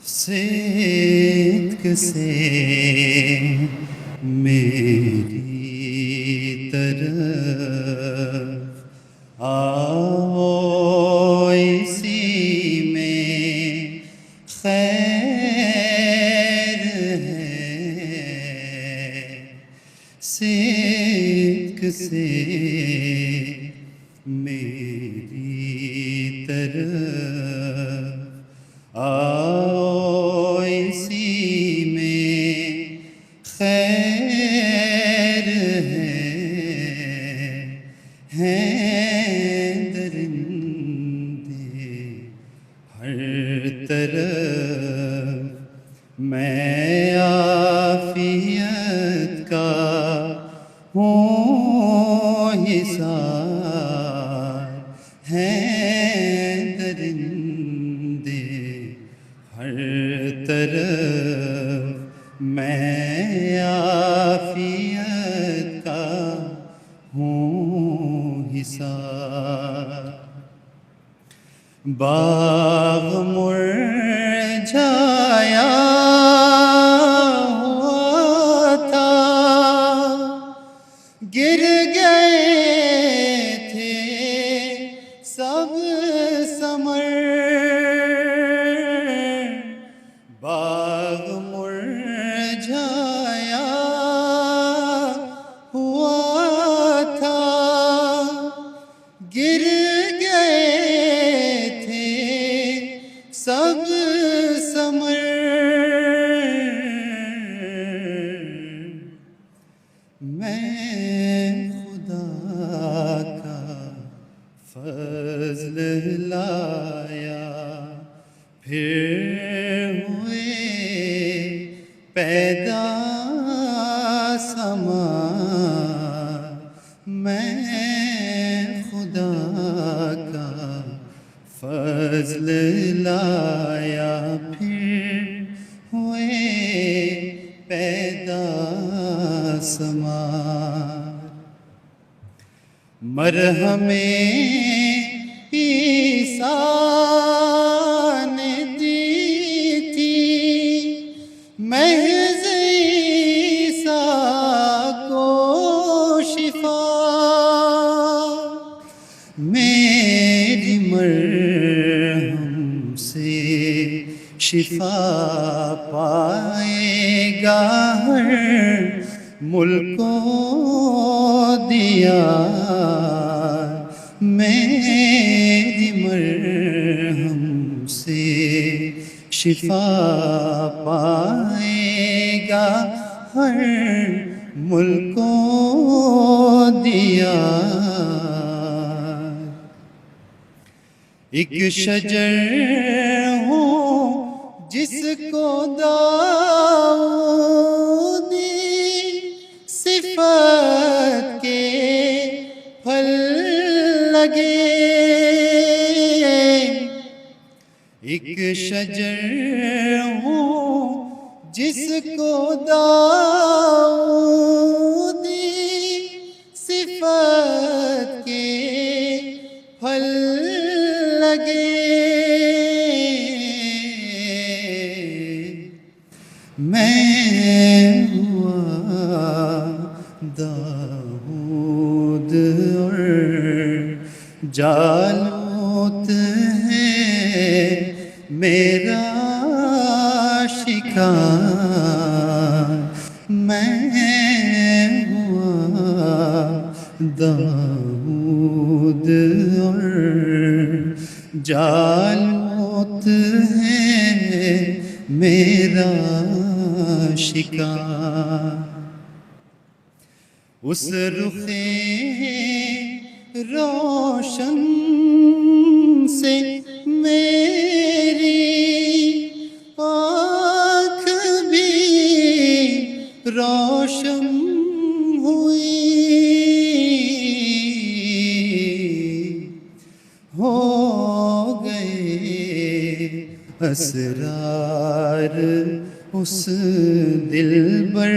صدق سے میری طرف آؤ، اسی میں خیر ہے۔ صدق سے میری طرف آؤ، اسی میں خیر ہیں درندے ہر طرف، میں عافیت کا ہوں حصار، ہیں درندے ہر طرف، میں عافیت کا ہوں حصار۔ باغ مرجھایا ہوا تھا، گر گئے تھے سب ثمر۔ باغ مرجھایا ہوا تھا، گر گئے تھے سب ثمر۔ میں خدا کا فضل لایا، پھر ہوئے پیدا ثمار۔ میں خدا کا فضل لایا، پھر ہوئے پیدا ثمار۔ مرہم عیسیٰ نے دی تھی محض عیسیٰ کو شفا، میری مرہم سے شفا پائے گا ہر ملک و دیار۔ میری مرہم سے شفا پائے گا ہر ملک و دیار۔ ایک شجر ہوں جس کو داؤدی صفت کے پھل لگے۔ ایک شجر ہوں جس کو داؤدی صفت کے پھل لگے۔ میں ہوا داؤد اور جالوت ہے میرا شکار۔ میں ہوا داؤد اور جالوت ہے میرا شکار۔ اس رخ روشن سے میری آنکھ بھی روشن ہوئی، ہو گئے اسرار اس دلبر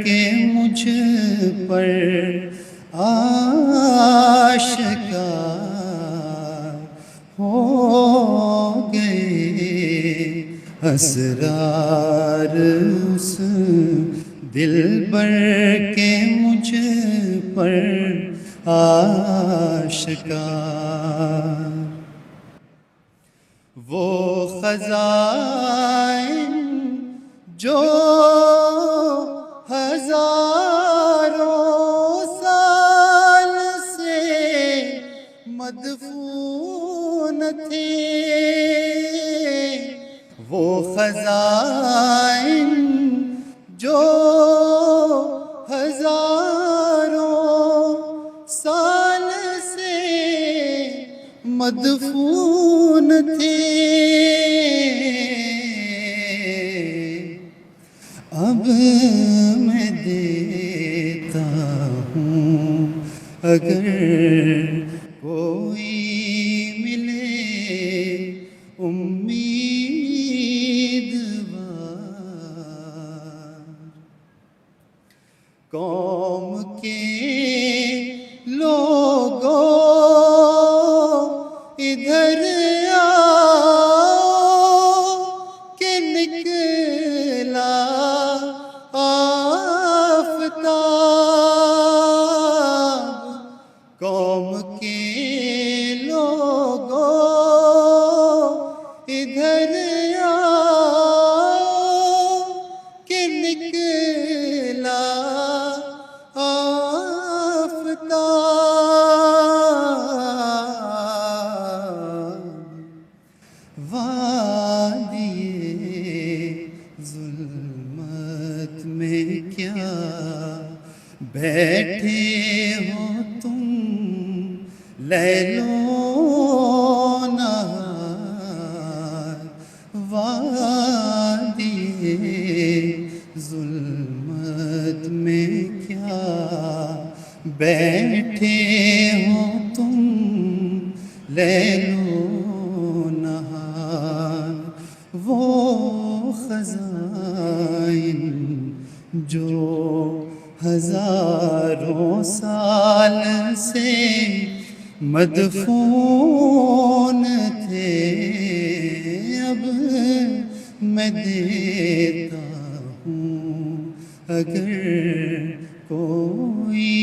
کے مجھ پر آشکار، ہو گئے اسرار اس دلبر کے مجھ پر آشکار، وہ خزائن جو ہزاروں سال سے مدفون تھے، وہ خزائن جو ہزاروں سال سے مدفون تھے، اب میں دیتا ہوں اگر کوئی ملے امیدوار، قوم کے لوگوں ادھر آؤ کہ نکلا آفتاب، قوم کے لوگوں ادھر آؤ کہ نکلا آفتاب، وادی ظلمت میں کیا بیٹھے ہو تم لیل و نہار، وادی ظلمت میں کیا بیٹھے ہو تم لیل و نہار، وہ خزائن جو ہزاروں سال سے مدفون تھے، اب میں دیتا ہوں اگر کوئی